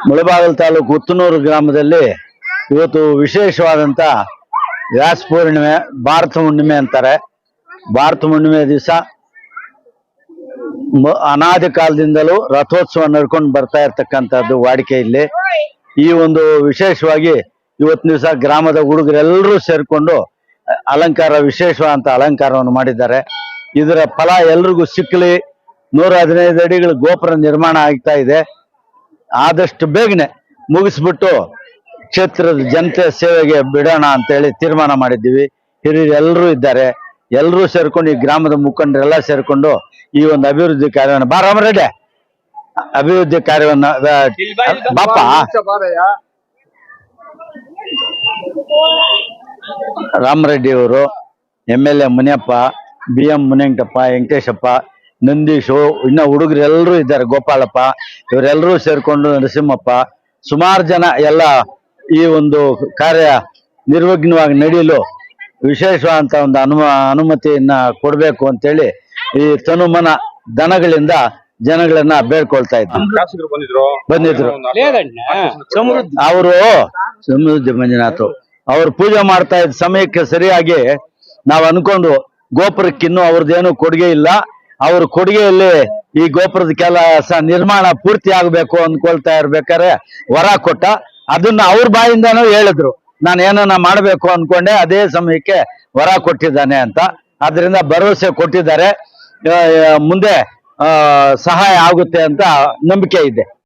ಮುಳಬಾಗಿಲು ತಾಲೂಕು ಉತ್ತನೂರು ಗ್ರಾಮದಲ್ಲಿ ಇವತ್ತು ವಿಶೇಷವಾದಂತ ವ್ಯಾಸ ಪೂರ್ಣಿಮೆ, ಭಾರತ ಹುಣ್ಣಿಮೆ ಅಂತಾರೆ. ಭಾರತ ಹುಣ್ಣಿಮೆ ದಿವಸ ಅನಾದಿ ಕಾಲದಿಂದಲೂ ರಥೋತ್ಸವ ನಡ್ಕೊಂಡು ಬರ್ತಾ ಇರ್ತಕ್ಕಂಥದ್ದು ವಾಡಿಕೆ ಇಲ್ಲಿ. ಈ ಒಂದು ವಿಶೇಷವಾಗಿ ಇವತ್ತಿನ ದಿವಸ ಗ್ರಾಮದ ಹುಡುಗರೆಲ್ಲರೂ ಸೇರ್ಕೊಂಡು ಅಲಂಕಾರ, ವಿಶೇಷವಾದಂತ ಅಲಂಕಾರವನ್ನು ಮಾಡಿದ್ದಾರೆ. ಇದರ ಫಲ ಎಲ್ರಿಗೂ ಸಿಕ್ಕಲಿ. 115 ಅಡಿಗಳ ಗೋಪುರ ನಿರ್ಮಾಣ ಆಗ್ತಾ ಇದೆ. ಆದಷ್ಟು ಬೇಗನೆ ಮುಗಿಸ್ಬಿಟ್ಟು ಕ್ಷೇತ್ರದ ಜನತೆ ಸೇವೆಗೆ ಬಿಡೋಣ ಅಂತೇಳಿ ತೀರ್ಮಾನ ಮಾಡಿದ್ದೀವಿ. ಹಿರಿಯರು ಎಲ್ಲರೂ ಇದ್ದಾರೆ. ಎಲ್ಲರೂ ಸೇರ್ಕೊಂಡು, ಈ ಗ್ರಾಮದ ಮುಖಂಡರೆಲ್ಲ ಸೇರ್ಕೊಂಡು ಈ ಒಂದು ಅಭಿವೃದ್ಧಿ ಕಾರ್ಯವನ್ನು ರಾಮರೆಡ್ಡಿ ಅಭಿವೃದ್ಧಿ ಕಾರ್ಯವನ್ನ ಬಾಪ ರಾಮರೆಡ್ಡಿ ಅವರು, MLA ಮುನಿಯಪ್ಪ, BM ಮುನಿಯಂಕಪ್ಪ, ವೆಂಕಟೇಶಪ್ಪ, ನಂದೀಶು, ಇನ್ನ ಹುಡುಗರು ಎಲ್ಲರೂ ಇದ್ದಾರೆ, ಗೋಪಾಲಪ್ಪ, ಇವರೆಲ್ಲರೂ ಸೇರ್ಕೊಂಡು ನರಸಿಂಹಪ್ಪ, ಸುಮಾರು ಜನ ಎಲ್ಲ ಈ ಒಂದು ಕಾರ್ಯ ನಿರ್ವಿಘ್ನವಾಗಿ ನಡೆಯಲು ವಿಶೇಷವಾದಂತ ಒಂದು ಅನುಮತಿಯನ್ನ ಕೊಡ್ಬೇಕು ಅಂತೇಳಿ ಈ ತನುಮನ ದನಗಳಿಂದ ಜನಗಳನ್ನ ಬೇಡ್ಕೊಳ್ತಾ ಇದ್ರು. ಬಂದಿದ್ರು ಅವರು ಸಮೃದ್ಧಿ ಮಂಜುನಾಥ್ ಅವ್ರು ಪೂಜೆ ಮಾಡ್ತಾ ಇದ್ದ ಸಮಯಕ್ಕೆ ಸರಿಯಾಗಿ ನಾವು ಅನ್ಕೊಂಡು ಗೋಪುರಕ್ಕಿನ್ನೂ ಅವ್ರದ್ದೇನು ಕೊಡುಗೆ ಇಲ್ಲ. ಅವ್ರ ಕೊಡುಗೆಯಲ್ಲಿ ಈ ಗೋಪುರದ ಕೆಲಸ ನಿರ್ಮಾಣ ಪೂರ್ತಿ ಆಗ್ಬೇಕು ಅಂದ್ಕೊಳ್ತಾ ಇರ್ಬೇಕಾದ್ರೆ ವರ ಕೊಟ್ಟ. ಅದನ್ನ ಅವ್ರ ಬಾಯಿಂದಾನು ಹೇಳಿದ್ರು, ನಾನು ಏನನ್ನ ಮಾಡ್ಬೇಕು ಅನ್ಕೊಂಡೆ, ಅದೇ ಸಮಯಕ್ಕೆ ವರ ಕೊಟ್ಟಿದ್ದಾನೆ ಅಂತ. ಅದರಿಂದ ಭರವಸೆ ಕೊಟ್ಟಿದ್ದಾರೆ. ಮುಂದೆ ಸಹಾಯ ಆಗುತ್ತೆ ಅಂತ ನಂಬಿಕೆ ಇದೆ.